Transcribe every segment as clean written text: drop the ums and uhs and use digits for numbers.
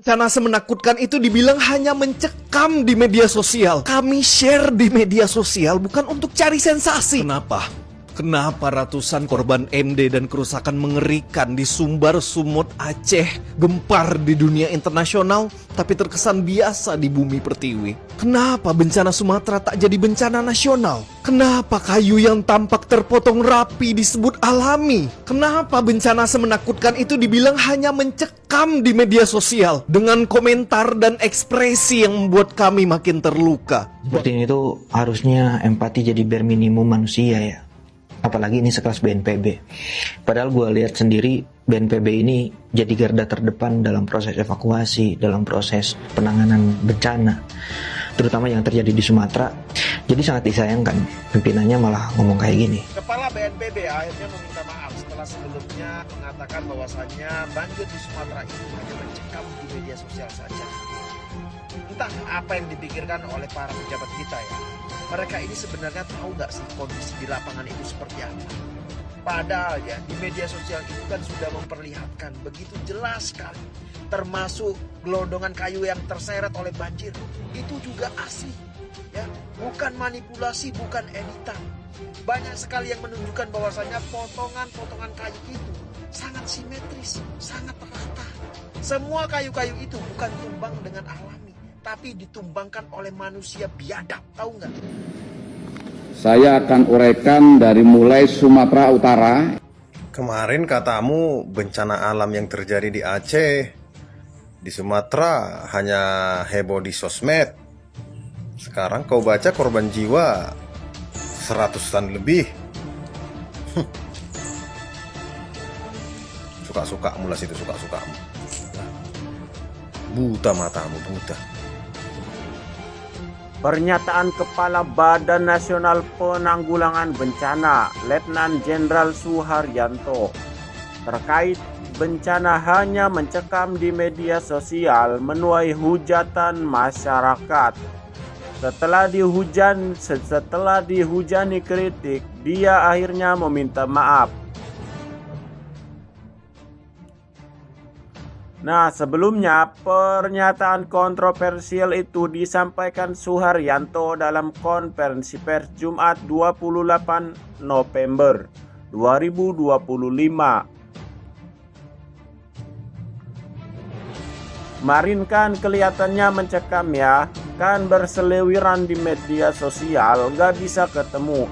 Bencana semenakutkan itu dibilang hanya mencekam di media sosial. Kami share di media sosial bukan untuk cari sensasi. Kenapa ratusan korban MD dan kerusakan mengerikan di Sumbar, Sumut, Aceh gempar di dunia internasional tapi terkesan biasa di bumi pertiwi? Kenapa bencana Sumatera tak jadi bencana nasional? Kenapa kayu yang tampak terpotong rapi disebut alami? Kenapa bencana semenakutkan itu dibilang hanya mencekam di media sosial dengan komentar dan ekspresi yang membuat kami makin terluka? Seperti ini tuh harusnya empati jadi bare minimum manusia ya. Apalagi ini sekelas BNPB. Padahal gue lihat sendiri BNPB ini jadi garda terdepan dalam proses evakuasi, dalam proses penanganan bencana, terutama yang terjadi di Sumatera. Jadi sangat disayangkan pimpinannya malah ngomong kayak gini. Kepala BNPB akhirnya meminta maaf setelah sebelumnya mengatakan bahwasannya banjir di Sumatera itu hanya mencekam di media sosial saja. Entah apa yang dipikirkan oleh para pejabat kita ya. Mereka ini sebenarnya tahu nggak sih kondisi di lapangan itu seperti apa? Padahal ya di media sosial itu kan sudah memperlihatkan begitu jelas sekali. Termasuk gelondongan kayu yang terseret oleh banjir. Itu juga asli. Ya, bukan manipulasi, bukan editan. Banyak sekali yang menunjukkan bahwasanya potongan-potongan kayu itu sangat simetris, sangat rata. Semua kayu-kayu itu bukan tumbang dengan alami, tapi ditumbangkan oleh manusia biadab, tahu nggak? Saya akan uraikan dari mulai Sumatera Utara. Kemarin katamu bencana alam yang terjadi di Aceh, di Sumatera hanya heboh di sosmed. Sekarang kau baca korban jiwa 100-an lebih. Suka-sukamu lah situ, suka-sukamu. Buta matamu, buta. Pernyataan Kepala Badan Nasional Penanggulangan Bencana, Letnan Jenderal Suharyanto, terkait bencana hanya mencekam di media sosial menuai hujatan masyarakat. Setelah dihujani kritik, dia akhirnya meminta maaf. Nah, sebelumnya pernyataan kontroversial itu disampaikan Suharyanto dalam konferensi pers Jumat 28 November 2025. Kemarin kan kelihatannya mencekam ya, kan berseliweran di media sosial, gak bisa ketemu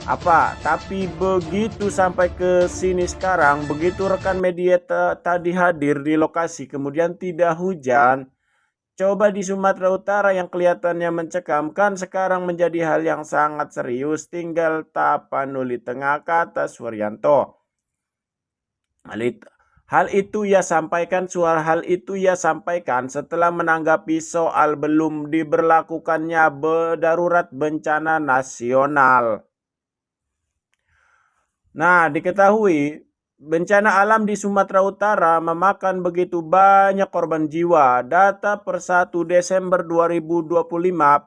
apa, tapi begitu sampai ke sini sekarang, begitu rekan media tadi hadir di lokasi kemudian tidak hujan. Coba di Sumatera Utara yang kelihatannya mencekam kan sekarang menjadi hal yang sangat serius, tinggal Tapanuli Tengah, kata Suharyanto. Hal itu ia sampaikan setelah menanggapi soal belum diberlakukannya darurat bencana nasional. Nah, diketahui bencana alam di Sumatera Utara memakan begitu banyak korban jiwa. Data per 1 Desember 2025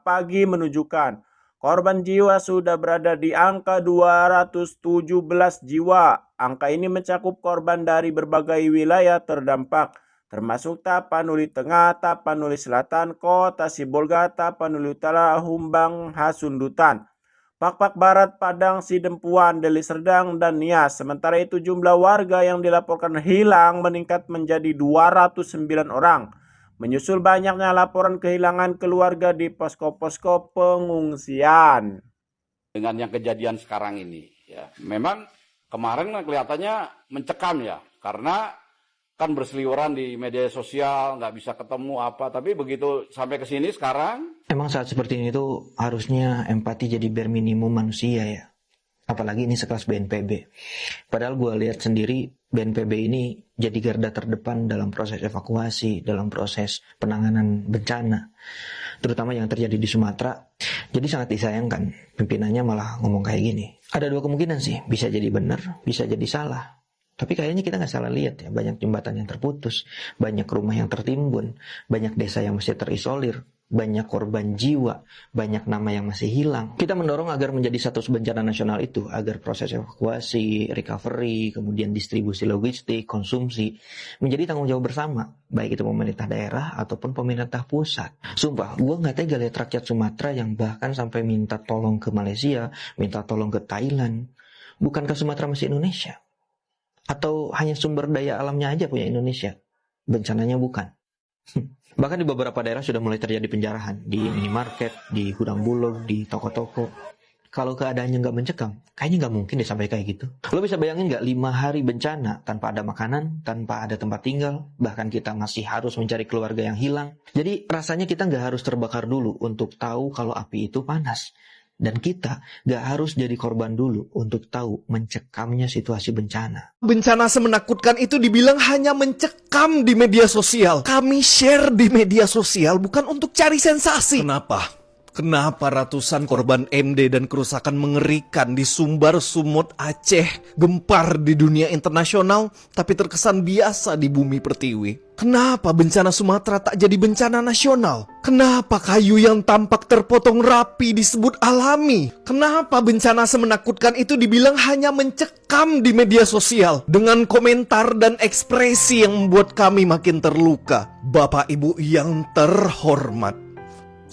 pagi menunjukkan korban jiwa sudah berada di angka 217 jiwa. Angka ini mencakup korban dari berbagai wilayah terdampak, termasuk Tapanuli Tengah, Tapanuli Selatan, Kota Sibolga, Tapanuli Utara, Humbang, Hasundutan, Pakpak Barat, Padang, Sidempuan, Deli Serdang, dan Nias. Sementara itu jumlah warga yang dilaporkan hilang meningkat menjadi 209 orang. Menyusul banyaknya laporan kehilangan keluarga di posko-posko pengungsian. Dengan yang kejadian sekarang ini, ya, memang kemarin kelihatannya mencekam ya, karena kan berseliweran di media sosial, nggak bisa ketemu apa. Tapi begitu sampai ke sini sekarang, Emang saat seperti ini tuh harusnya empati jadi bare minimum manusia ya. Apalagi ini sekelas BNPB. Padahal gue lihat sendiri BNPB ini jadi garda terdepan dalam proses evakuasi, dalam proses penanganan bencana, terutama yang terjadi di Sumatera. Jadi sangat disayangkan pimpinannya malah ngomong kayak gini. Ada dua kemungkinan sih, bisa jadi benar, bisa jadi salah. Tapi kayaknya kita nggak salah lihat ya, banyak jembatan yang terputus, banyak rumah yang tertimbun, banyak desa yang masih terisolir, banyak korban jiwa, banyak nama yang masih hilang. Kita mendorong agar menjadi status bencana nasional itu, agar proses evakuasi, recovery, kemudian distribusi logistik, konsumsi, menjadi tanggung jawab bersama, baik itu pemerintah daerah ataupun pemerintah pusat. Sumpah, gue nggak tega lihat rakyat Sumatera yang bahkan sampai minta tolong ke Malaysia, minta tolong ke Thailand. Bukankah Sumatera masih Indonesia? Atau hanya sumber daya alamnya aja punya Indonesia? Bencananya bukan. Bahkan di beberapa daerah sudah mulai terjadi penjarahan, di minimarket, di gudang bulog, di toko-toko. Kalau keadaannya nggak mencekam, kayaknya nggak mungkin deh sampai kayak gitu. Lo bisa bayangin nggak 5 hari bencana tanpa ada makanan, tanpa ada tempat tinggal, bahkan kita masih harus mencari keluarga yang hilang. Jadi rasanya kita nggak harus terbakar dulu untuk tahu kalau api itu panas. Dan kita nggak harus jadi korban dulu untuk tahu mencekamnya situasi bencana. Bencana semenakutkan itu dibilang hanya mencekam di media sosial. Kami share di media sosial bukan untuk cari sensasi. Kenapa? Kenapa ratusan korban MD dan kerusakan mengerikan di Sumbar, Sumut, Aceh gempar di dunia internasional tapi terkesan biasa di bumi pertiwi? Kenapa bencana Sumatera tak jadi bencana nasional? Kenapa kayu yang tampak terpotong rapi disebut alami? Kenapa bencana semenakutkan itu dibilang hanya mencekam di media sosial dengan komentar dan ekspresi yang membuat kami makin terluka? Bapak Ibu yang terhormat,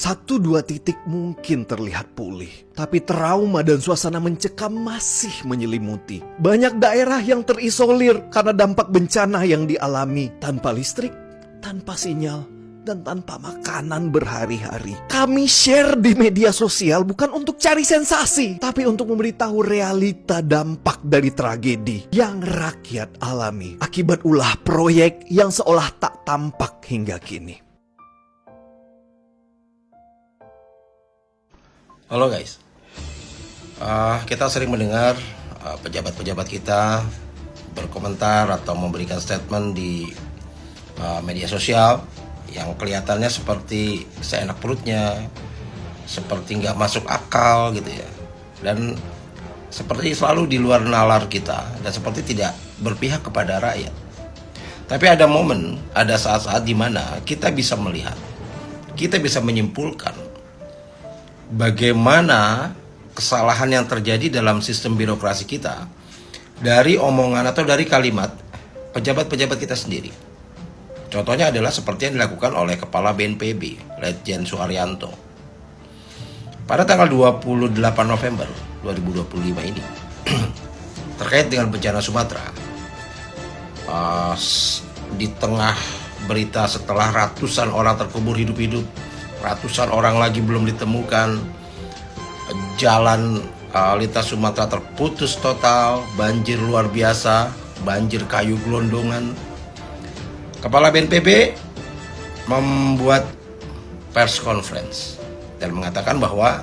1-2 titik mungkin terlihat pulih, tapi trauma dan suasana mencekam masih menyelimuti. Banyak daerah yang terisolir karena dampak bencana yang dialami, tanpa listrik, tanpa sinyal, dan tanpa makanan berhari-hari. Kami share di media sosial bukan untuk cari sensasi, tapi untuk memberitahu realita dampak dari tragedi yang rakyat alami akibat ulah proyek yang seolah tak tampak hingga kini. Halo guys, kita sering mendengar pejabat-pejabat kita berkomentar atau memberikan statement di media sosial yang kelihatannya seperti seenak perutnya, seperti nggak masuk akal gitu ya, dan seperti selalu di luar nalar kita dan seperti tidak berpihak kepada rakyat. Tapi ada momen, ada saat-saat di mana kita bisa melihat, kita bisa menyimpulkan bagaimana kesalahan yang terjadi dalam sistem birokrasi kita dari omongan atau dari kalimat pejabat-pejabat kita sendiri. Contohnya adalah seperti yang dilakukan oleh Kepala BNPB, Letjen Suharyanto. Pada tanggal 28 November 2025 ini, terkait dengan bencana Sumatera, di tengah berita setelah ratusan orang terkubur hidup-hidup, ratusan orang lagi belum ditemukan, jalan lintas Sumatera terputus total, banjir luar biasa, banjir kayu gelondongan. Kepala BNPB membuat press conference dan mengatakan bahwa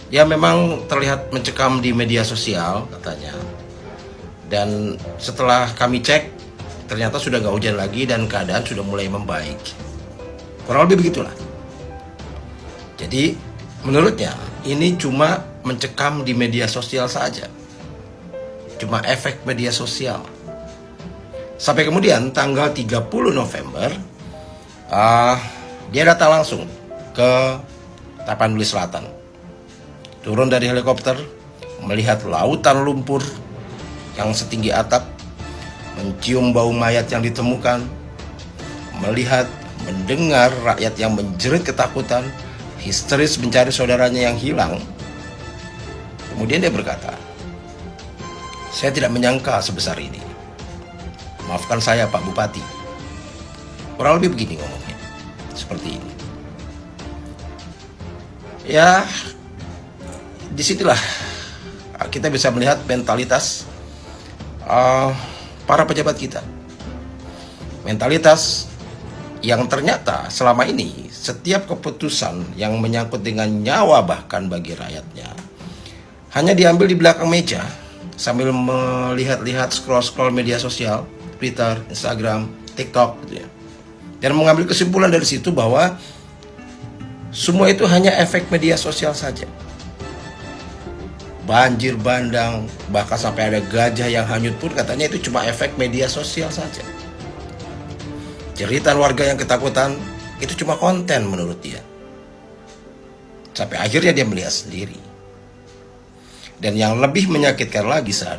ya memang terlihat mencekam di media sosial katanya. Dan setelah kami cek, ternyata sudah gak hujan lagi dan keadaan sudah mulai membaik. Kurang lebih begitulah. Jadi menurutnya ini cuma mencekam di media sosial saja, cuma efek media sosial. Sampai kemudian tanggal 30 November dia datang langsung ke Tapanuli Selatan, turun dari helikopter, melihat lautan lumpur yang setinggi atap, mencium bau mayat yang ditemukan, melihat, mendengar rakyat yang menjerit ketakutan, histeris mencari saudaranya yang hilang. Kemudian dia berkata, "Saya tidak menyangka sebesar ini. Maafkan saya Pak Bupati." Kurang lebih begini ngomongnya, seperti ini. Ya, disitulah kita bisa melihat mentalitas para pejabat kita. Mentalitas yang ternyata selama ini setiap keputusan yang menyangkut dengan nyawa bahkan bagi rakyatnya hanya diambil di belakang meja sambil melihat-lihat scroll-scroll media sosial, Twitter, Instagram, TikTok gitu ya. Dan mengambil kesimpulan dari situ bahwa semua itu hanya efek media sosial saja. Banjir bandang, bahkan sampai ada gajah yang hanyut pun katanya itu cuma efek media sosial saja. Jeritan warga yang ketakutan itu cuma konten menurut dia. Sampai akhirnya dia melihat sendiri. Dan yang lebih menyakitkan lagi saat